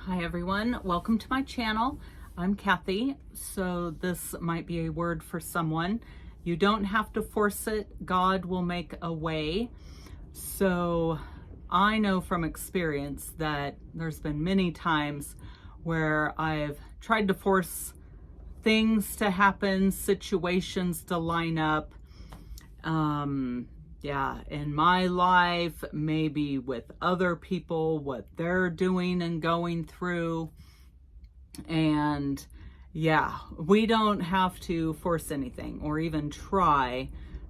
Hi everyone, welcome to my channel. I'm Kathy. So this might be a word for someone. You don't have to force it. God will make a way. So I know from experience that there's been many times where I've tried to force things to happen, situations to line up. In my life, maybe with other people, what they're doing and going through. And we don't have to force anything or even try.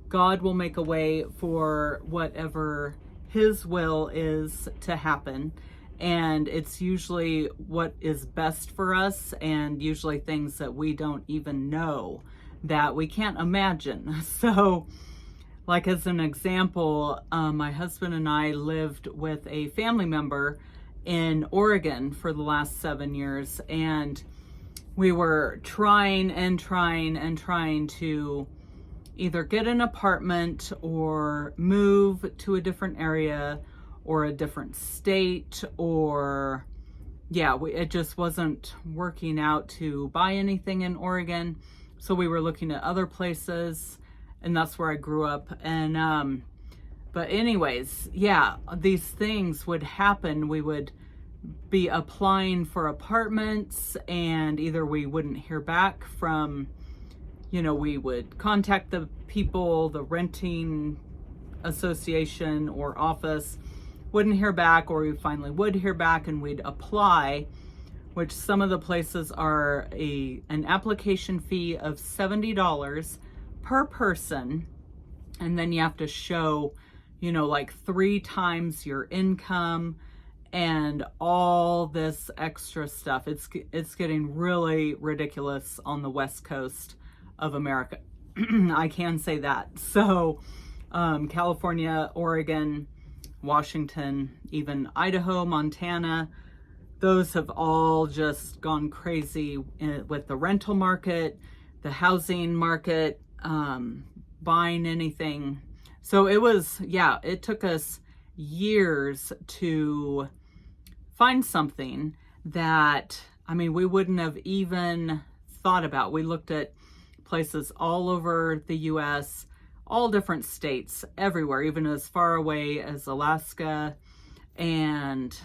God will make a way for whatever His will is to happen. And it's usually what is best for us, and usually things that we don't even know, that we can't imagine. So, like as an example, my husband and I lived with a family member in Oregon for the last 7 years, and we were trying to either get an apartment or move to a different area or a different state, or it just wasn't working out to buy anything in Oregon. So we were looking at other places, and that's where I grew up. And but anyways, these things would happen. We would be applying for apartments, and either we wouldn't hear back from, we would contact the people, the renting association or office, wouldn't hear back, or we finally would hear back and we'd apply, which some of the places are an application fee of $70 per person, and then you have to show, like 3 times your income and all this extra stuff. It's getting really ridiculous on the West Coast of America. I can say that. So California, Oregon, Washington, even Idaho, Montana, those have all just gone crazy with the rental market, the housing market, buying anything. So it took us years to find something that, we wouldn't have even thought about. We looked at places all over the US, all different states, everywhere, even as far away as Alaska. And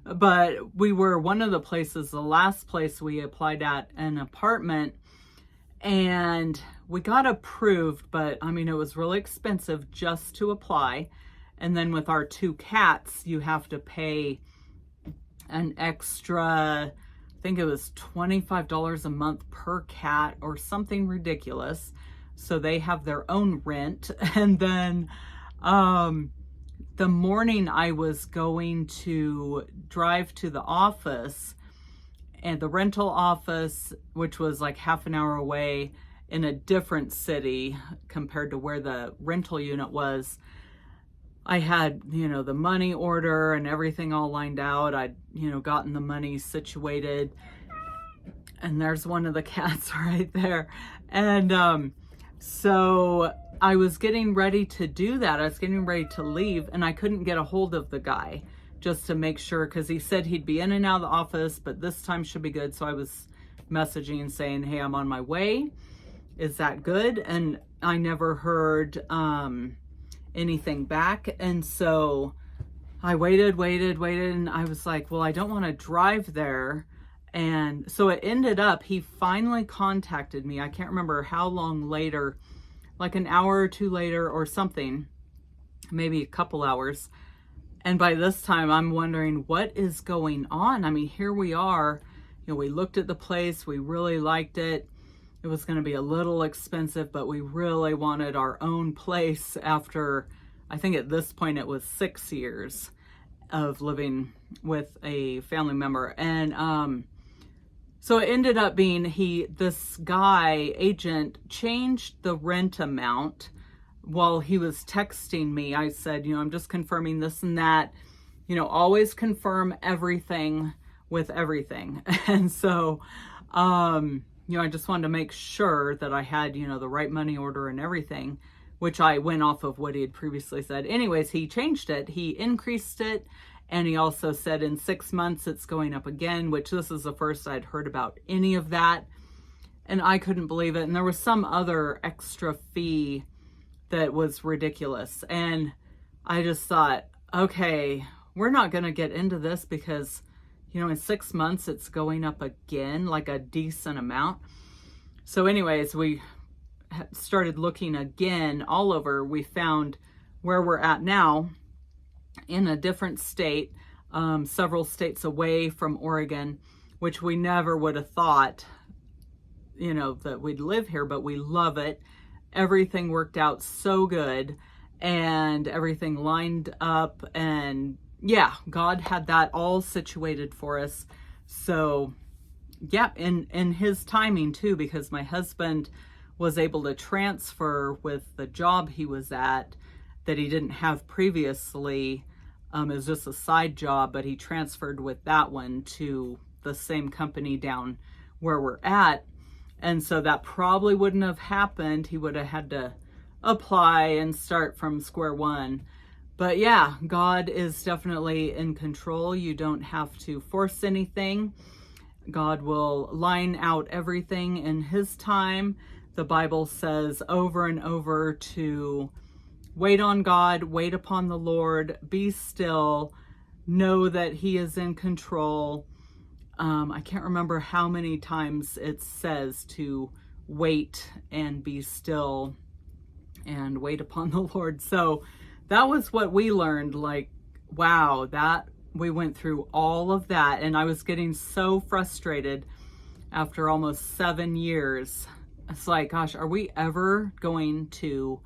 but we were one of the places, the last place we applied at an apartment, and we got approved, but it was really expensive just to apply. And then with our 2 cats, you have to pay an extra, I think it was $25 a month per cat or something ridiculous. So they have their own rent. And then the morning I was going to drive to the office, and the rental office, which was like half an hour away in a different city compared to where the rental unit was, I had, the money order and everything all lined out. I'd, gotten the money situated, and there's one of the cats right there. And so I was getting ready to do that. I was getting ready to leave, and I couldn't get a hold of the guy just to make sure, because he said he'd be in and out of the office, but this time should be good. So I was messaging saying, hey, I'm on my way. Is that good? And I never heard anything back. And so I waited, and I was like, well, I don't want to drive there. And so it ended up, he finally contacted me. I can't remember how long later, like an hour or 2 later or something, maybe a couple hours. And by this time, I'm wondering what is going on. Here we are. We looked at the place. We really liked it. It was going to be a little expensive, but we really wanted our own place after, I think at this point, it was 6 years of living with a family member. And so it ended up being this guy, agent, changed the rent amount. While he was texting me, I said, I'm just confirming this and that, always confirm everything with everything. And so, I just wanted to make sure that I had, the right money order and everything, which I went off of what he had previously said. Anyways, he changed it. He increased it, And he also said in 6 months it's going up again, which this is the first I'd heard about any of that. And I couldn't believe it. And there was some other extra fee that was ridiculous. And I just thought, okay, we're not going to get into this because, you know, in 6 months it's going up again, like a decent amount. So anyways, we started looking again all over. We found where we're at now in a different state, several states away from Oregon, which we never would have thought, you know, that we'd live here, but we love it. Everything worked out so good and everything lined up, and yeah, God had that all situated for us. So yeah, in his timing too, because my husband was able to transfer with the job he was at that he didn't have previously. It was just a side job, but he transferred with that one to the same company down where we're at. And so that probably wouldn't have happened. He would have had to apply and start from square one. But yeah, God is definitely in control. You don't have to force anything. God will line out everything in his time. The Bible says over and over to wait on God, wait upon the Lord, be still, know that he is in control. I can't remember how many times it says to wait and be still and wait upon the Lord. So that was what we learned. Like, wow, that we went through all of that. And I was getting so frustrated after almost 7 years. It's like, gosh, are we ever going to,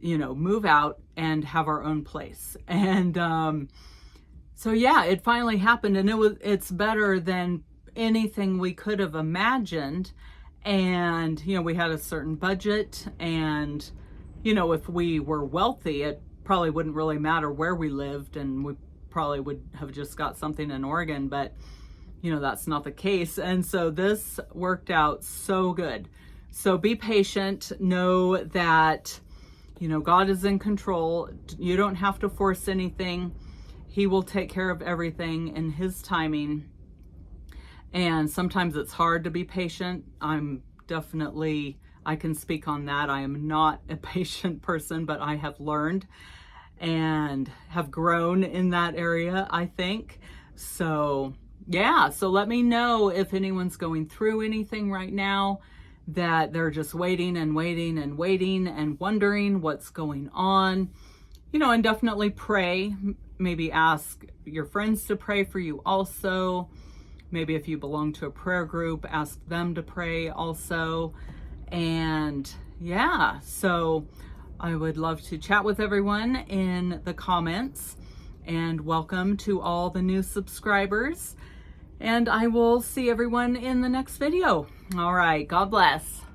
you know, move out and have our own place? And so yeah, it finally happened, and it's better than anything we could have imagined. And you know, we had a certain budget, and you know, if we were wealthy, it probably wouldn't really matter where we lived, and we probably would have just got something in Oregon, but you know, that's not the case. And so this worked out so good. So be patient, know that, you know, God is in control. You don't have to force anything. He will take care of everything in his timing. And sometimes it's hard to be patient. I can speak on that. I am not a patient person, but I have learned and have grown in that area, I think. So yeah, so let me know if anyone's going through anything right now, that they're just waiting and waiting and waiting and wondering what's going on. You know, and definitely pray. Maybe ask your friends to pray for you also. Maybe if you belong to a prayer group, ask them to pray also. And yeah, so I would love to chat with everyone in the comments. And welcome to all the new subscribers. And I will see everyone in the next video. All right, God bless.